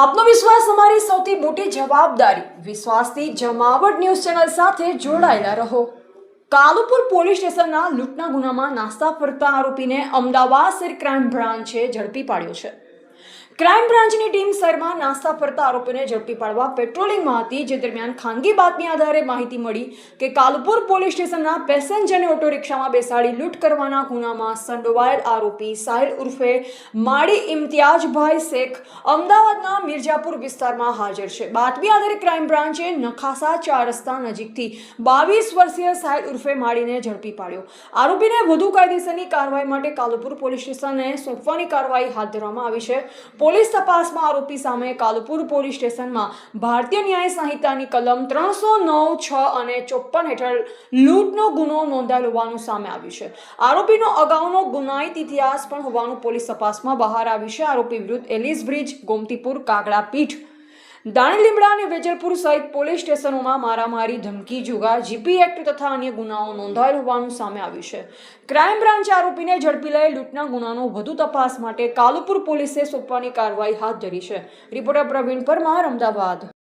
આપનો વિશ્વાસ અમારી સૌથી મોટી જવાબદારી. વિશ્વાસથી જમાવટ ન્યૂઝ ચેનલ સાથે જોડાયેલા રહો. કાલુપુર પોલીસ સ્ટેશનના લૂંટના ગુનામાં નાસ્તા ફરતા આરોપીને અમદાવાદ શહેર ક્રાઇમ બ્રાન્ચે ઝડપી પાડ્યો છે. ક્રાઇમ બ્રાન્ચની ટીમ શહેરમાં નાસ્તા ફરતા આરોપીને ઝડપી પાડવા પેટ્રોલિંગમાં હતી. જે દરમિયાન ખાનગી બાતમી આધારે માહિતી મળી કે કાલુપુર પોલીસ સ્ટેશનના પેસેન્જરને ઓટો રિક્ષામાં બેસાડી લૂંટ કરવાના ગુનામાં સંડોવાયેલ આરોપી સાહિલ ઉર્ફે માડી ઇમ્તિયાજભાઈ શેખ અમદાવાદના મિર્જાપુર વિસ્તારમાં હાજર છે. બાતમી આધારે ક્રાઇમ બ્રાન્ચે નખાસા 4 રસ્તા નજીકથી 22 વર્ષીય સાહિલ ઉર્ફે માડીને ઝડપી પાડ્યો. આરોપીને વધુ કાયદેસરની કાર્યવાહી માટે કાલુપુર પોલીસ સ્ટેશને સોંપવાની કાર્યવાહી હાથ ધરવામાં આવી છે. પોલીસ તપાસમાં આરોપી સામે કાલુપુર પોલીસ સ્ટેશનમાં ભારતીય ન્યાય સંહિતાની કલમ 309, 6 અને 54 હેઠળ લૂંટનો ગુનો નોંધાયેલ હોવાનું સામે આવ્યું છે. આરોપીનો અગાઉનો ગુનાહિત ઇતિહાસ પણ હોવાનું પોલીસ તપાસમાં બહાર આવ્યું છે. આરોપી વિરુદ્ધ એલિસ બ્રિજ, ગોમતીપુર, કાગડા પીઠ, દાણી લીમડા અને વેજલપુર સહિત પોલીસ સ્ટેશનોમાં મારામારી, ધમકી, જુગાર, જીપી એક્ટ તથા અન્ય ગુનાઓ નોંધાયેલ હોવાનું સામે આવ્યું છે. ક્રાઇમ બ્રાન્ચે આરોપીને ઝડપી લઈ લૂંટના ગુનાનો વધુ તપાસ માટે કાલુપુર પોલીસે સોંપવાની કાર્યવાહી હાથ ધરી છે. રિપોર્ટર પ્રવીણ પરમાર, અમદાવાદ.